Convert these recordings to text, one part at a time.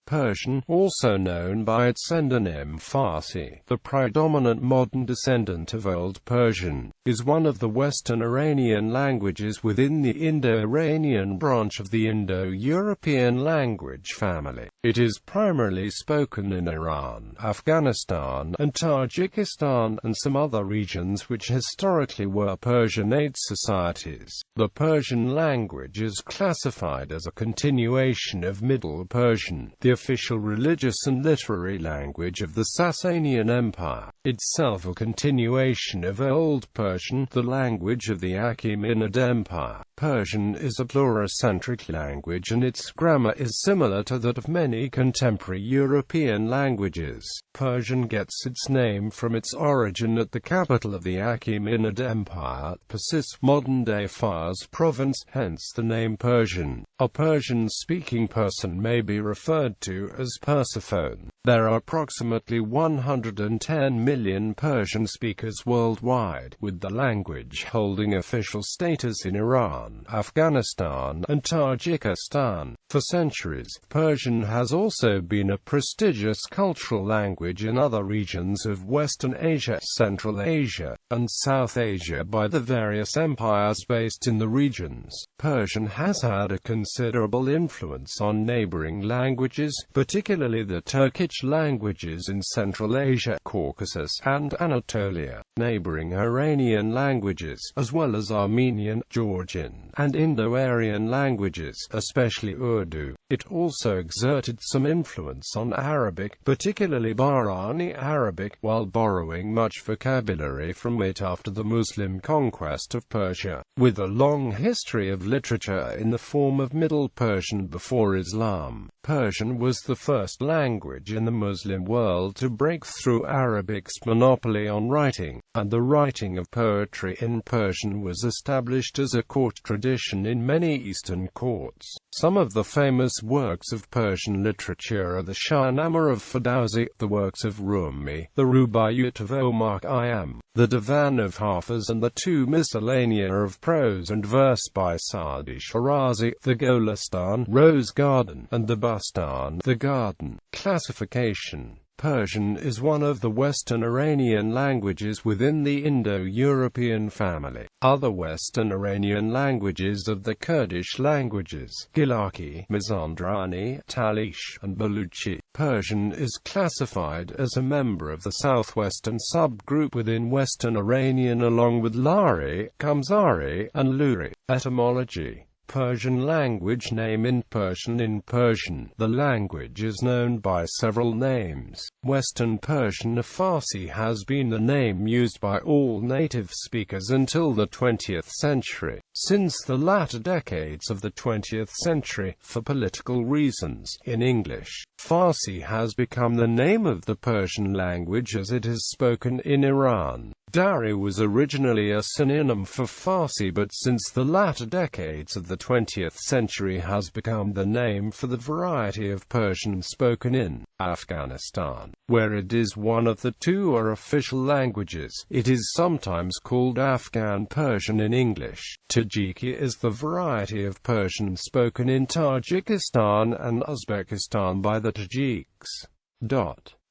Persian, also known by its endonym Farsi, the predominant modern descendant of Old Persian, is one of the Western Iranian languages within the Indo-Iranian branch of the Indo-European language family. It is primarily spoken in Iran, Afghanistan, and Tajikistan, and some other regions which historically were Persianate societies. The Persian language is classified as a continuation of Middle Persian, the official religious and literary language of the Sasanian Empire, itself a continuation of Old Persian, the language of the Achaemenid Empire. Persian is a pluricentric language and its grammar is similar to that of many contemporary European languages. Persian gets its name from its origin at the capital of the Achaemenid Empire.Persian, modern-day Fars province, hence the name Persian. A Persian-speaking person may be referred to as Persophone. There are approximately 110 million Persian speakers worldwide, with the language holding official status in Iran, Afghanistan, and Tajikistan. For centuries, Persian has also been a prestigious cultural language in other regions of Western Asia, Central Asia, and South Asia by the various empires based in the regions. Persian has had a considerable influence on neighboring languages, particularly the Turkic languages in Central Asia, Caucasus, and Anatolia, neighboring Iranian languages, as well as Armenian, Georgian, and Indo-Aryan languages, especially Urdu. It also exerted some influence on Arabic, particularly Bahraini Arabic, while borrowing much vocabulary from it after the Muslim conquest of Persia. With a long history of literature in the form of Middle Persian before Islam, Persian was the first language in the Muslim world to break through Arabic's monopoly on writing, and the writing of poetry in Persian was established as a court tradition in many Eastern courts. Some of the famous works of Persian literature are the Shahnameh of Ferdowsi, the works of Rumi, the Rubaiyat of Omar Khayyam, the Divan of Hafiz, and the two miscellanea of prose and verse by Sa'di Shirazi, the Golistan, Rose Garden, and the Bustan, the Garden. Classification. Persian is one of the Western Iranian languages within the Indo-European family. Other Western Iranian languages are the Kurdish languages, Gilaki, Mazandrani, Talish, and Baluchi. Persian is classified as a member of the southwestern subgroup within Western Iranian along with Lari, Kamsari, and Luri. Etymology. Persian language name in Persian. In Persian, the language is known by several names. Western Persian Farsi has been the name used by all native speakers until the 20th century. Since the latter decades of the 20th century, for political reasons, in English, Farsi has become the name of the Persian language as it is spoken in Iran. Dari was originally a synonym for Farsi, but since the latter decades of the 20th century has become the name for the variety of Persian spoken in Afghanistan, where it is one of the two official languages. It is sometimes called Afghan Persian in English. Tajiki is the variety of Persian spoken in Tajikistan and Uzbekistan by the Tajiks.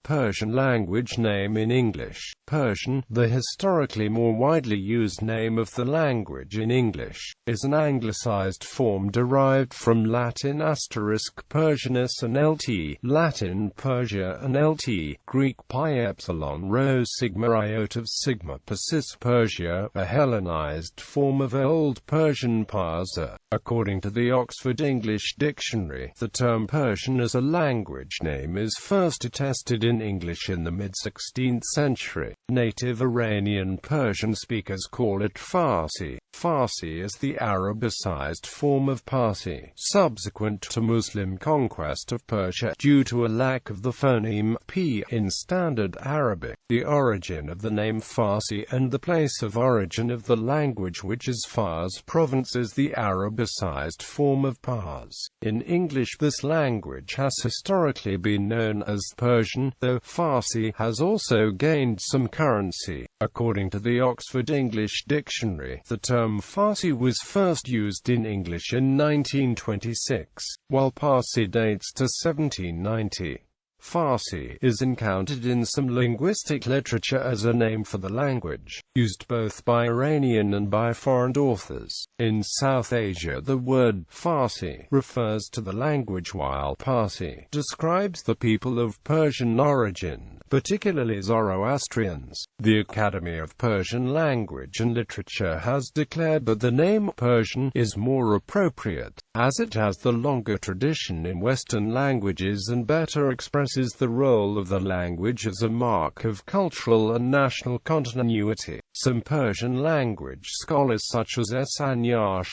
Persian language name in English. Persian, the historically more widely used name of the language in English, is an anglicized form derived from Latin *Persianus and Lt, Latin Persia and Lt, Greek pi epsilon rho sigma iota of sigma Persis Persia, a Hellenized form of Old Persian Parsa. According to the Oxford English Dictionary, the term Persian as a language name is first attested in English in the mid-16th century. Native Iranian Persian speakers call it Farsi. Farsi is the Arabicized form of Parsi, subsequent to Muslim conquest of Persia due to a lack of the phoneme p in Standard Arabic. The origin of the name Farsi and the place of origin of the language, which is Fars province, is the Arabicized form of Pars. In English, this language has historically been known as Persian. though Farsi has also gained some currency. According to the Oxford English Dictionary, the term Farsi was first used in English in 1926, while Parsi dates to 1790. Farsi is encountered in some linguistic literature as a name for the language, used both by Iranian and by foreign authors. In South Asia, the word Farsi refers to the language, while Parsi describes the people of Persian origin, particularly Zoroastrians. The Academy of Persian Language and Literature has declared that the name Persian is more appropriate, as it has the longer tradition in Western languages and better expresses the role of the language as a mark of cultural and national continuity. Some Persian language scholars such as Sasanian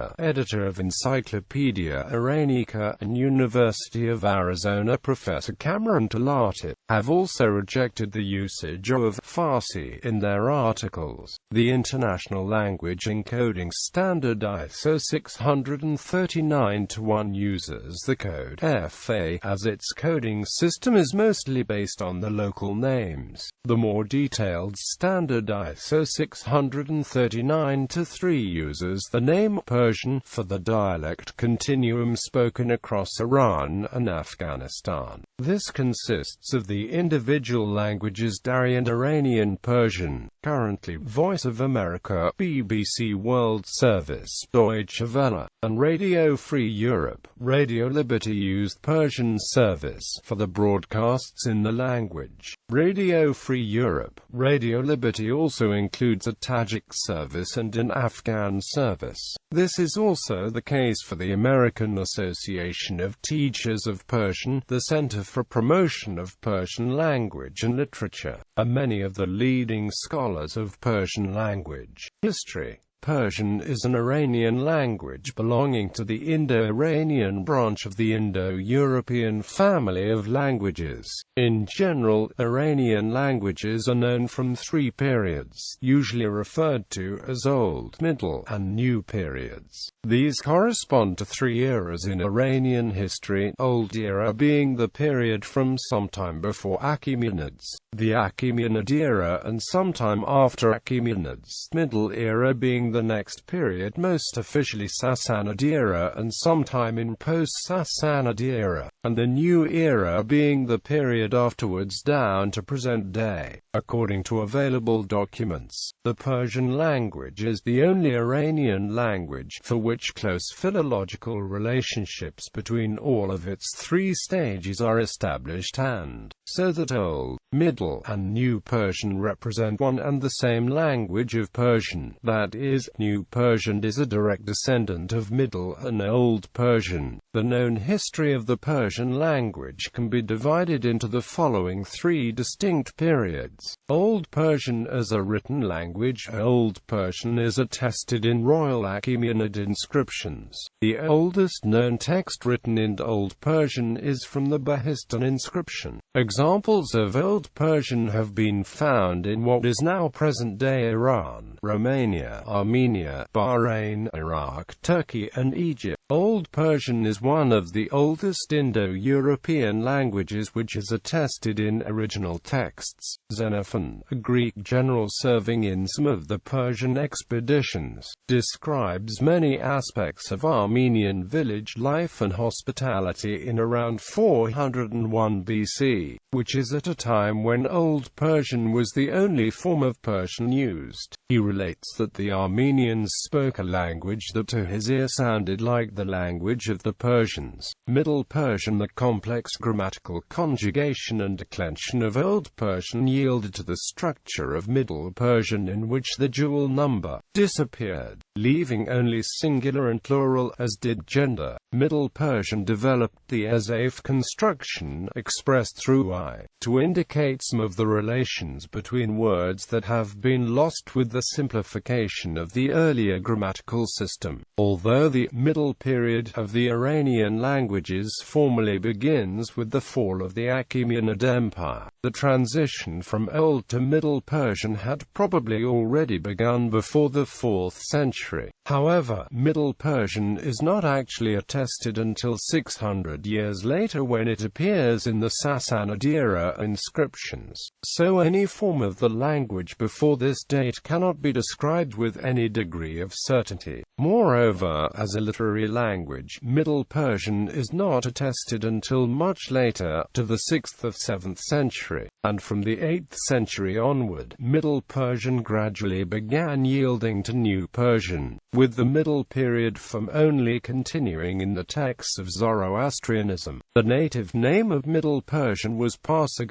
Empire, editor of Encyclopedia Iranica, and University of Arizona Professor Cameron Talati, have also rejected the usage of Farsi in their articles. The International Language Encoding Standard ISO 639-1 uses the code FA as its coding system is mostly based on the local names. The more detailed standard ISO 639-3 uses the name Persian for the dialect continuum spoken across Iran and Afghanistan. This consists of the individual languages Dari and Iranian Persian. Currently, Voice of America, BBC World Service, Deutsche Welle, and Radio Free Europe, Radio Liberty used Persian service for the broadcasts in the language. Radio Free Europe, Radio Liberty also includes a Tajik service and an Afghan service. This is also the case for the American Association of Teachers of Persian, the Center for Promotion of Persian Language and Literature, and many of the leading scholars of Persian language history. Persian is an Iranian language belonging to the Indo-Iranian branch of the Indo-European family of languages. In general, Iranian languages are known from three periods, usually referred to as Old, Middle, and New periods. These correspond to three eras in Iranian history, Old era being the period from sometime before Achaemenids, the Achaemenid era, and sometime after Achaemenids, Middle era being the next period, most officially Sassanid era, and sometime in post-Sassanid era, and the New era being the period afterwards down to present day. According to available documents, the Persian language is the only Iranian language for which close philological relationships between all of its three stages are established, and so that Old, Middle, and New Persian represent one and the same language of Persian. That is, New Persian is a direct descendant of Middle and Old Persian. The known history of the Persian language can be divided into the following three distinct periods. Old Persian as a written language. Old Persian is attested in royal Achaemenid inscriptions. The oldest known text written in Old Persian is from the Behistun inscription. Examples of Old Persian have been found in what is now present-day Iran, Romania, Armenia, Bahrain, Iraq, Turkey, and Egypt. Old Persian is one of the oldest Indo-European languages which is attested in original texts. Xenophon, a Greek general serving in some of the Persian expeditions, describes many aspects of Armenian village life and hospitality in around 401 BC, which is at a time when Old Persian was the only form of Persian used. He relates that the Armenians spoke a language that to his ear sounded like the language of the Persians. Middle Persian. The complex grammatical conjugation and declension of Old Persian yielded to the structure of Middle Persian, in which the dual number disappeared, leaving only singular and plural, as did gender. Middle Persian developed the as-if construction, expressed through I, to indicate some of the relations between words that have been lost with the simplification of the earlier grammatical system. Although the Middle period of the Iranian languages formally begins with the fall of the Achaemenid Empire, The transition from Old to Middle Persian had probably already begun before the 4th century. However, Middle Persian is not actually attested until 600 years later when it appears in the Sassanid era inscriptions. So any form of the language before this date cannot be described with any degree of certainty. Moreover, as a literary language, Middle Persian is not attested until much later, to the 6th or 7th century, and from the 8th century onward, Middle Persian gradually began yielding to New Persian, with the Middle Period from only continuing in the texts of Zoroastrianism. The native name of Middle Persian was Parsi,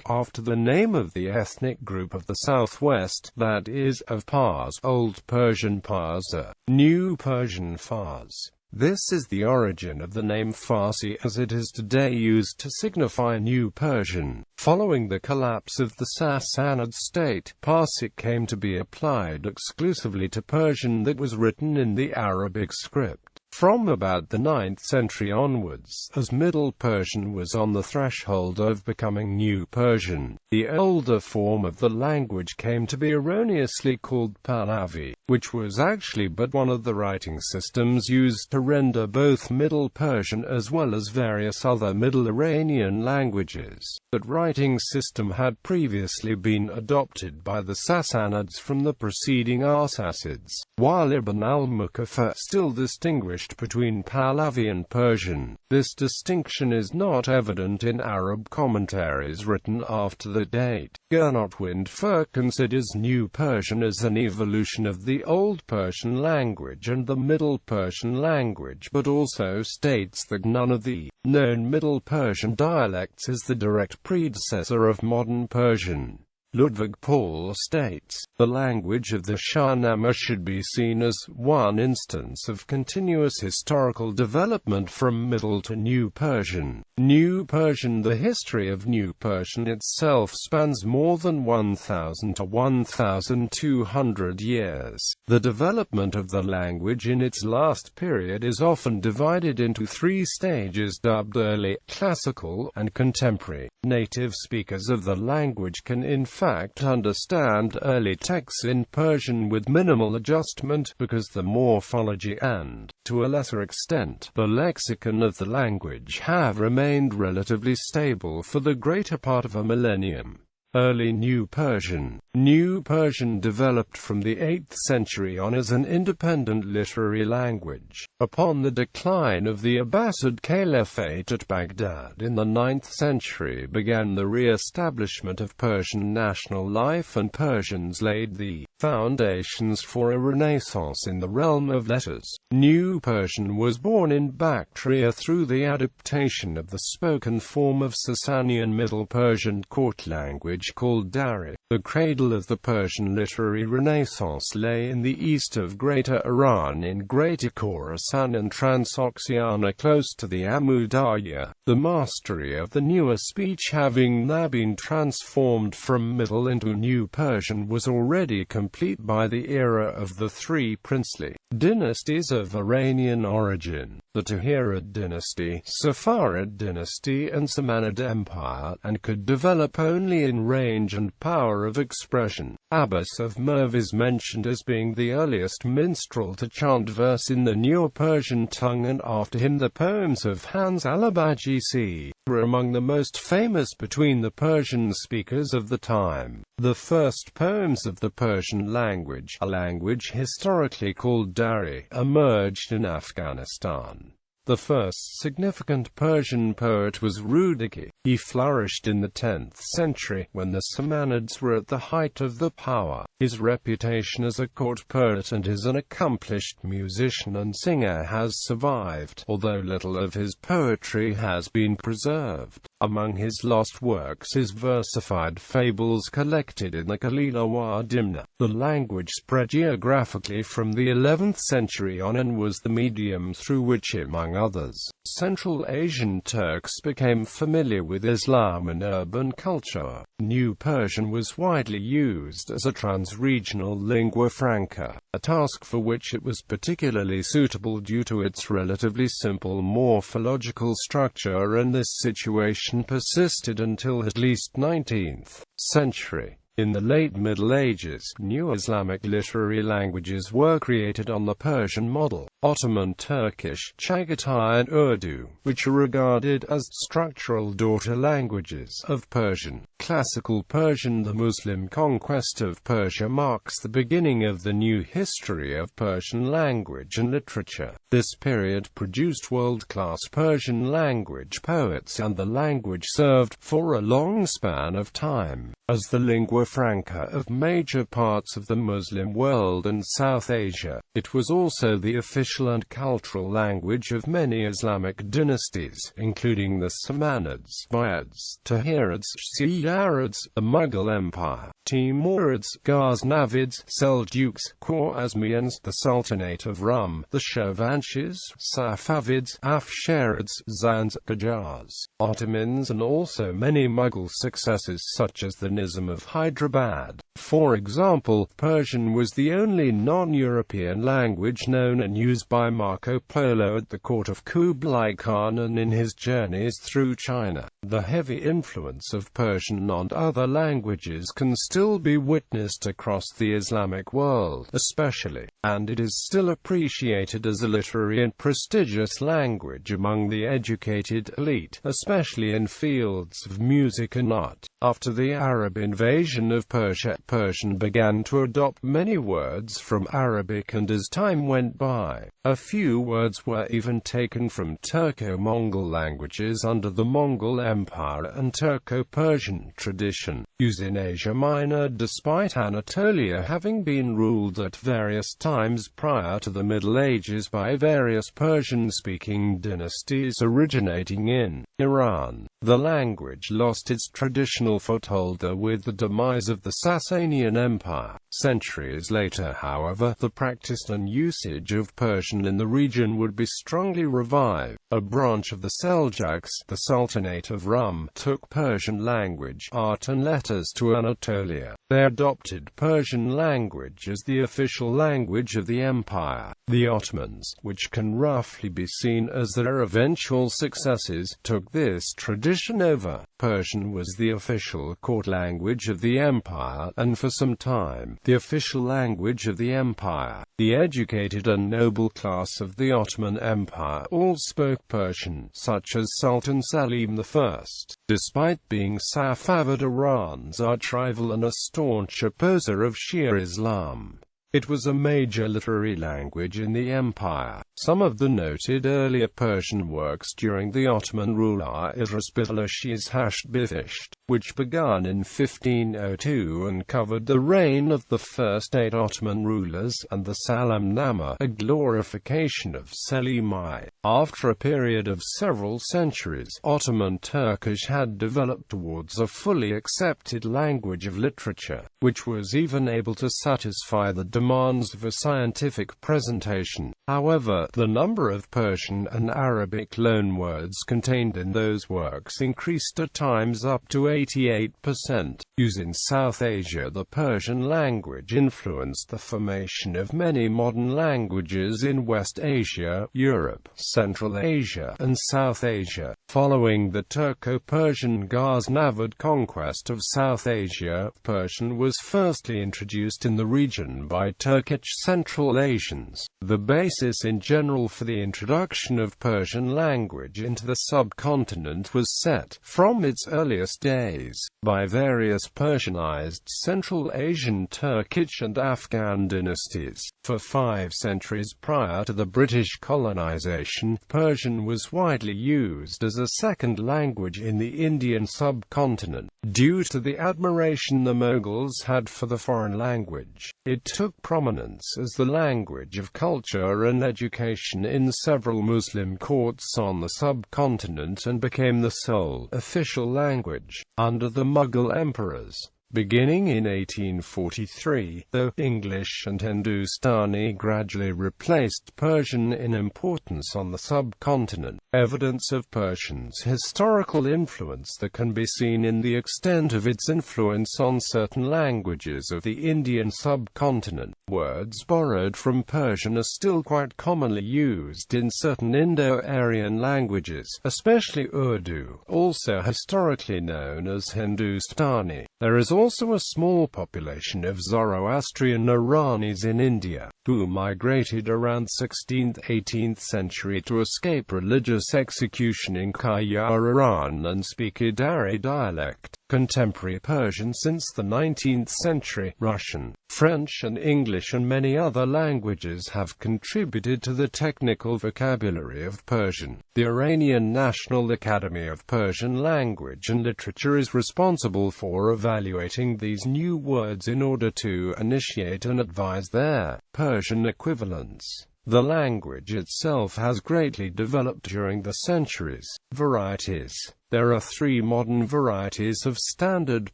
after the name of the ethnic group of the southwest, that is, of Pars, Old Persian Parsa, New Persian Fars. This is the origin of the name Farsi as it is today used to signify New Persian. Following the collapse of the Sassanid state, Parsi came to be applied exclusively to Persian that was written in the Arabic script. From about the 9th century onwards, as Middle Persian was on the threshold of becoming New Persian, the older form of the language came to be erroneously called Pahlavi, which was actually but one of the writing systems used to render both Middle Persian as well as various other Middle Iranian languages. That writing system had previously been adopted by the Sassanids from the preceding Arsacids, while Ibn al-Muqaffa still distinguished between Pahlavi and Persian. This distinction is not evident in Arab commentaries written after the date. Gernot Windfuhr considers New Persian as an evolution of the Old Persian language and the Middle Persian language, but also states that none of the known Middle Persian dialects is the direct predecessor of modern Persian. Ludwig Paul states, the language of the Shahnameh should be seen as one instance of continuous historical development from Middle to New Persian. New Persian. The history of New Persian itself spans more than 1,000 to 1,200 years. The development of the language in its last period is often divided into 3 stages dubbed early, classical, and contemporary. Native speakers of the language can in fact understand early texts in Persian with minimal adjustment, because the morphology and, to a lesser extent, the lexicon of the language have remained relatively stable for the greater part of a millennium. Early New Persian. New Persian developed from the 8th century on as an independent literary language. Upon the decline of the Abbasid Caliphate at Baghdad in the 9th century began the re-establishment of Persian national life, and Persians laid the foundations for a renaissance in the realm of letters. New Persian was born in Bactria through the adaptation of the spoken form of Sasanian Middle Persian court language called Dari. The cradle of the Persian literary renaissance lay in the east of Greater Iran in Greater Khorasan and Transoxiana close to the Amudarya. The mastery of the newer speech having now been transformed from Middle into New Persian was already complete by the era of the 3 princely dynasties of Iranian origin, the Tahirid dynasty, Safarid dynasty and Achaemenid Empire, and could develop only in range and power of expression. Abbas of Merv is mentioned as being the earliest minstrel to chant verse in the Newer Persian tongue, and after him the poems of Hans al-Bajisi were among the most famous between the Persian speakers of the time. The first poems of the Persian language, a language historically called Dari, emerged in Afghanistan. The first significant Persian poet was Rudaki. He flourished in the 10th century, when the Samanids were at the height of the power. His reputation as a court poet and as an accomplished musician and singer has survived, although little of his poetry has been preserved. Among his lost works is versified fables collected in the Kalila wa Dimna. The language spread geographically from the 11th century on and was the medium through which, among others, Central Asian Turks became familiar with Islam and urban culture. New Persian was widely used as a trans-regional lingua franca, a task for which it was particularly suitable due to its relatively simple morphological structure, and this situation tradition persisted until at least 19th century. In the late Middle Ages, new Islamic literary languages were created on the Persian model: Ottoman Turkish, Chagatai and Urdu, which are regarded as structural daughter languages of Persian. Classical Persian. The Muslim conquest of Persia marks the beginning of the new history of Persian language and literature. This period produced world-class Persian language poets, and the language served, for a long span of time, as the lingua franca of major parts of the Muslim world and South Asia. It was also the official and cultural language of many Islamic dynasties, including the Samanids, Buyids, Tahirids, Shi'arids, the Mughal Empire, Timurids, Ghaznavids, Seljuks, Khwarezmians, the Sultanate of Rum, the Shirvanshahs, Safavids, Afsharids, Zanskajars, Ottomans, and also many Mughal successors such as the Nizam of Hyderabad. For example, Persian was the only non-European language known and used by Marco Polo at the court of Kublai Khan and in his journeys through China. The heavy influence of Persian on other languages can still be witnessed across the Islamic world, especially, and it is still appreciated as a literary and prestigious language among the educated elite, especially in fields of music and art. After the Arab invasion of Persia, Persian began to adopt many words from Arabic, and as time went by, a few words were even taken from Turco-Mongol languages under the Mongol Empire and Turco-Persian tradition, used in Asia Minor despite Anatolia having been ruled at various times prior to the Middle Ages by various Persian-speaking dynasties originating in Iran. The language lost its traditional foothold with the demise of the Sasanian Empire. Centuries later, however, the practice and usage of Persian in the region would be strongly revived. A branch of the Seljuks, the Sultanate of Rum, took Persian language, art and letters to Anatolia. They adopted Persian language as the official language of the empire. The Ottomans, which can roughly be seen as their eventual successors, took this tradition over. Persian was the official court language of the empire, and for some time, the official language of the empire. The educated and noble class of the Ottoman Empire all spoke Persian, such as Sultan Selim I. Despite being Safavid Iran's arch-rival and a staunch opposer of Shia Islam, it was a major literary language in the empire. Some of the noted earlier Persian works during the Ottoman rule are Idris-Bitlash's Hasht-Bithisht, which began in 1502 and covered the reign of the first 8 Ottoman rulers, and the Salamnama, a glorification of Selim I. After a period of several centuries, Ottoman Turkish had developed towards a fully accepted language of literature, which was even able to satisfy the demands of a scientific presentation. However, the number of Persian and Arabic loanwords contained in those works increased at times up to 88%. Used in South Asia, the Persian language influenced the formation of many modern languages in West Asia, Europe, Central Asia, and South Asia. Following the Turco-Persian Ghaznavid conquest of South Asia, Persian was firstly introduced in the region by Turkic Central Asians. The basis in general for the introduction of Persian language into the subcontinent was set, from its earliest days, by various Persianized Central Asian Turkic and Afghan dynasties. For 5 centuries prior to the British colonization, Persian was widely used as a second language in the Indian subcontinent. Due to the admiration the Mughals had for the foreign language, it took prominence as the language of culture and education in several Muslim courts on the subcontinent and became the sole official language. Under the Mughal emperors, Beginning in 1843, though English and Hindustani gradually replaced Persian in importance on the subcontinent, evidence of Persian's historical influence that can be seen in the extent of its influence on certain languages of the Indian subcontinent. Words borrowed from Persian are still quite commonly used in certain Indo-Aryan languages, especially Urdu, also historically known as Hindustani. There is also a small population of Zoroastrian Iranis in India, who migrated around 16th–18th century to escape religious execution in Iran and speak a Dari dialect. Contemporary Persian since the 19th century. Russian, French and English and many other languages have contributed to the technical vocabulary of Persian. The Iranian National Academy of Persian Language and Literature is responsible for evaluating these new words in order to initiate and advise their Persian equivalents. The language itself has greatly developed during the centuries. Varieties. There are three modern varieties of Standard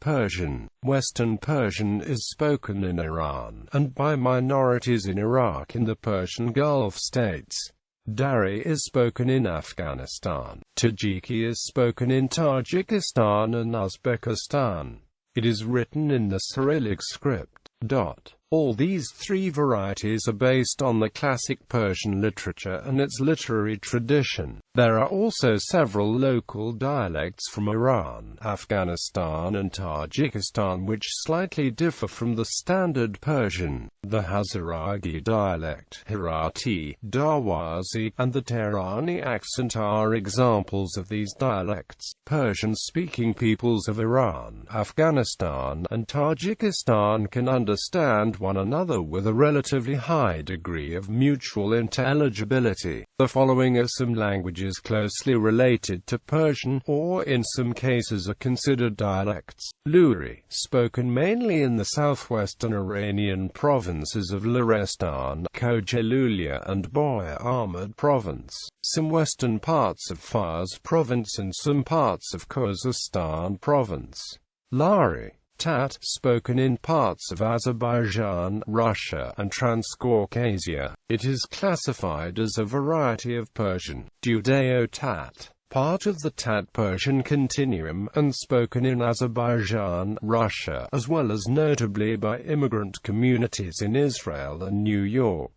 Persian. Western Persian is spoken in Iran, and by minorities in Iraq and the Persian Gulf states. Dari is spoken in Afghanistan. Tajiki is spoken in Tajikistan and Uzbekistan. It is written in the Cyrillic script. All these three varieties are based on the classic Persian literature and its literary tradition. There are also several local dialects from Iran, Afghanistan and Tajikistan which slightly differ from the Standard Persian. The Hazaragi dialect, Hirati, Darwazi, and the Tehrani accent are examples of these dialects. Persian-speaking peoples of Iran, Afghanistan, and Tajikistan can understand one another with a relatively high degree of mutual intelligibility. The following are some languages closely related to Persian, or in some cases are considered dialects. Luri, spoken mainly in the southwestern Iranian provinces of Lorestan, Khojalulia and Boy Ahmad province, some western parts of Fars province and some parts of Khuzestan province. Lari, Tat, spoken in parts of Azerbaijan, Russia, and Transcaucasia. It is classified as a variety of Persian. Judeo-Tat, part of the Tat Persian continuum, and spoken in Azerbaijan, Russia, as well as notably by immigrant communities in Israel and New York.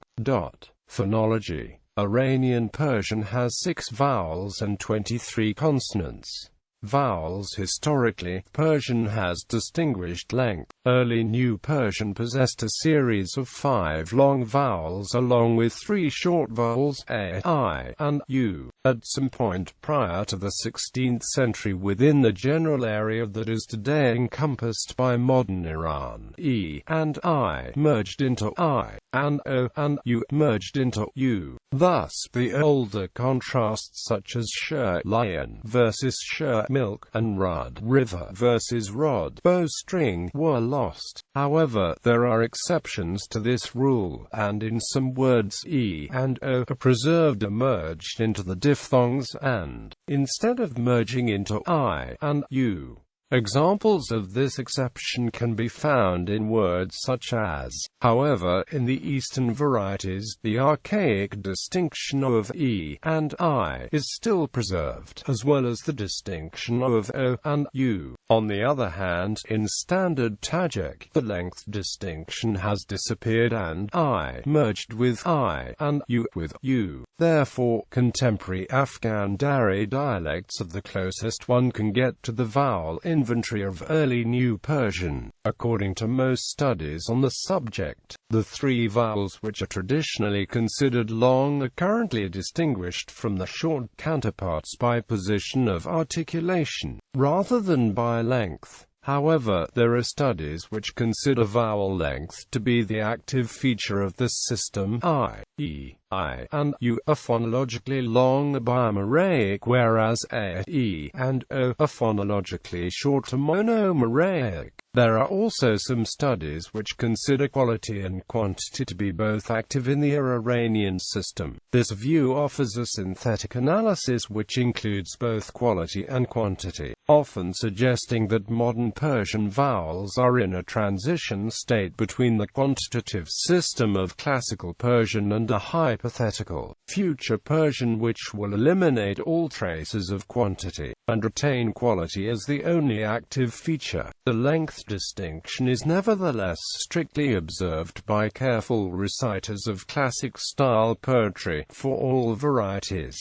Phonology. Iranian Persian has 6 vowels and 23 consonants. Vowels. Historically, Persian has distinguished length. Early New Persian possessed a series of 5 long vowels along with 3 short vowels, a, I, and u. At some point prior to the 16th century within the general area that is today encompassed by modern Iran, e and I merged into I, and o and u merged into u. Thus, the older contrasts such as shur lion versus shur milk, and rud river versus rod bowstring were lost. However, there are exceptions to this rule, and in some words e and o are preserved or merged into the diphthongs and, instead of merging into I and u. Examples of this exception can be found in words such as. However, in the Eastern varieties, the archaic distinction of e and I is still preserved, as well as the distinction of o and u. On the other hand, in Standard Tajik, the length distinction has disappeared and I merged with I and u with u. Therefore, contemporary Afghan Dari dialects are the closest one can get to the vowel inventory of early New Persian. According to most studies on the subject, the 3 vowels which are traditionally considered long are currently distinguished from the short counterparts by position of articulation, rather than by length. However, there are studies which consider vowel length to be the active feature of this system, i.e., I and U are phonologically long bimeraic, whereas A, E, and O are phonologically short monomeraic. There are also some studies which consider quality and quantity to be both active in the Iranian system. This view offers a synthetic analysis which includes both quality and quantity, often suggesting that modern Persian vowels are in a transition state between the quantitative system of Classical Persian and a hypothetical, future Persian which will eliminate all traces of quantity, and retain quality as the only active feature. The length distinction is nevertheless strictly observed by careful reciters of classic-style poetry for all varieties.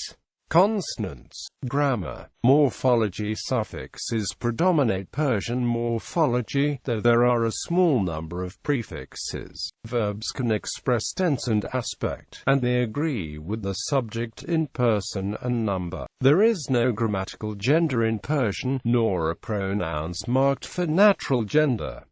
Consonants, grammar, morphology. Suffixes predominate Persian morphology, though there are a small number of prefixes. Verbs can express tense and aspect, and they agree with the subject in person and number. There is no grammatical gender in Persian, nor are pronouns marked for natural gender.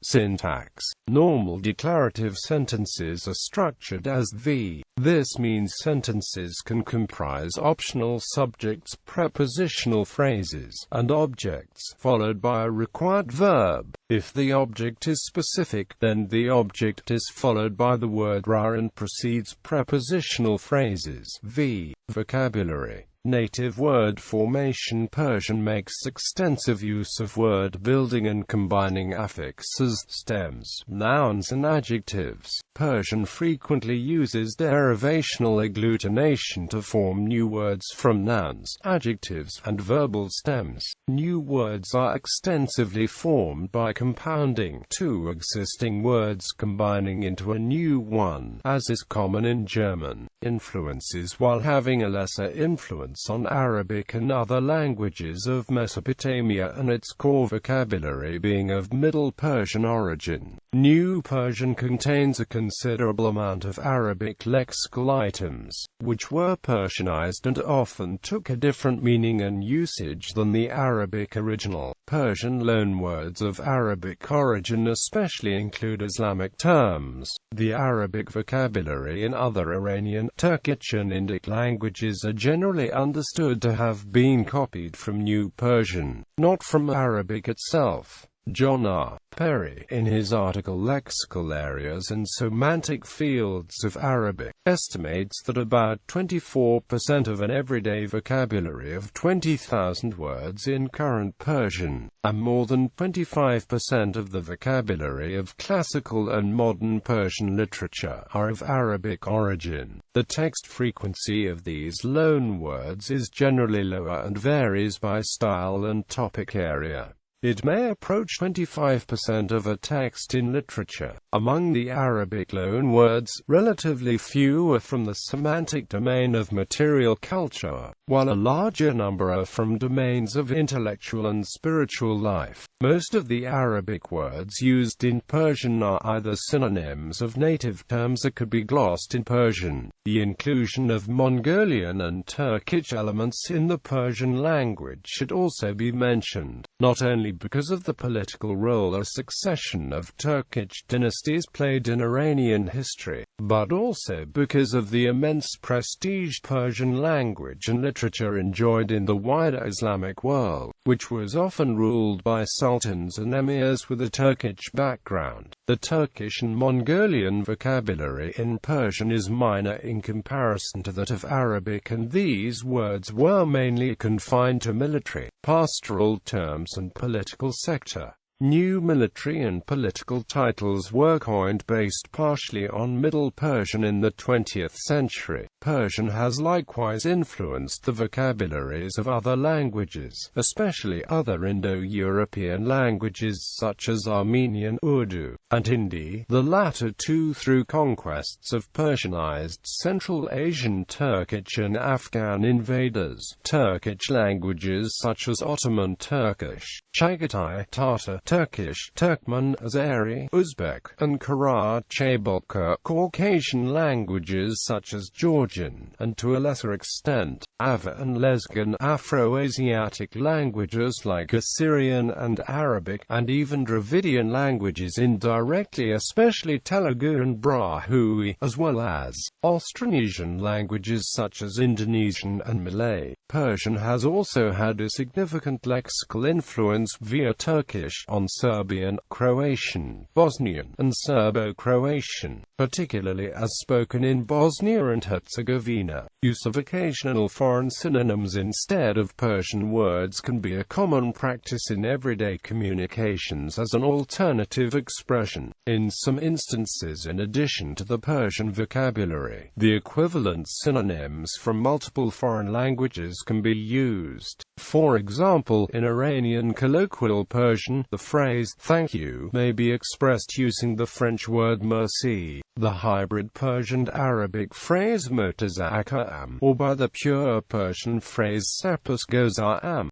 Syntax. Normal declarative sentences are structured as the. This means sentences can comprise optional subjects, prepositional phrases, and objects, followed by a required verb. If the object is specific, then the object is followed by the word ra and precedes prepositional phrases. Vocabulary. Native word formation. Persian makes extensive use of word building and combining affixes, stems, nouns and adjectives. Persian frequently uses derivational agglutination to form new words from nouns, adjectives, and verbal stems. New words are extensively formed by compounding two existing words combining into a new one, as is common in German. Influences. While having a lesser influence on Arabic and other languages of Mesopotamia and its core vocabulary being of Middle Persian origin, New Persian contains a considerable amount of Arabic lexical items, which were Persianized and often took a different meaning and usage than the Arabic original. Persian loanwords of Arabic origin especially include Islamic terms. The Arabic vocabulary in other Iranian, Turkic and Indic languages are generally understood to have been copied from New Persian, not from Arabic itself. John R. Perry, in his article Lexical Areas and Semantic Fields of Arabic, estimates that about 24% of an everyday vocabulary of 20,000 words in current Persian, and more than 25% of the vocabulary of classical and modern Persian literature, are of Arabic origin. The text frequency of these loanwords is generally lower and varies by style and topic area. It may approach 25% of a text in literature. Among the Arabic loanwords, relatively few are from the semantic domain of material culture, while a larger number are from domains of intellectual and spiritual life. Most of the Arabic words used in Persian are either synonyms of native terms that could be glossed in Persian. The inclusion of Mongolian and Turkic elements in the Persian language should also be mentioned, not only because of the political role a succession of Turkic dynasties played in Iranian history, but also because of the immense prestige Persian language and literature enjoyed in the wider Islamic world, which was often ruled by sultans and emirs with a Turkic background. The Turkish and Mongolian vocabulary in Persian is minor in comparison to that of Arabic, and these words were mainly confined to military, pastoral terms and political sector. New military and political titles were coined based partially on Middle Persian in the 20th century. Persian has likewise influenced the vocabularies of other languages, especially other Indo-European languages such as Armenian, Urdu, and Hindi, the latter two through conquests of Persianized Central Asian Turkic and Afghan invaders. Turkic languages such as Ottoman Turkish, Chagatai Tatar, Turkish, Turkmen, Azeri, Uzbek, and Karachay-Balkar, Caucasian languages such as Georgian, and to a lesser extent, Avar and Lezgin, Afro-Asiatic languages like Assyrian and Arabic, and even Dravidian languages indirectly, especially Telugu and Brahui, as well as Austronesian languages such as Indonesian and Malay. Persian has also had a significant lexical influence via Turkish on Serbian, Croatian, Bosnian, and Serbo-Croatian, particularly as spoken in Bosnia and Herzegovina. Use of occasional foreign synonyms instead of Persian words can be a common practice in everyday communications as an alternative expression. In some instances, in addition to the Persian vocabulary, the equivalent synonyms from multiple foreign languages can be used. For example, in Iranian colloquial Persian, the phrase "thank you" may be expressed using the French word merci, the hybrid Persian and Arabic phrase motazakam, or by the pure Persian phrase sapus gozam.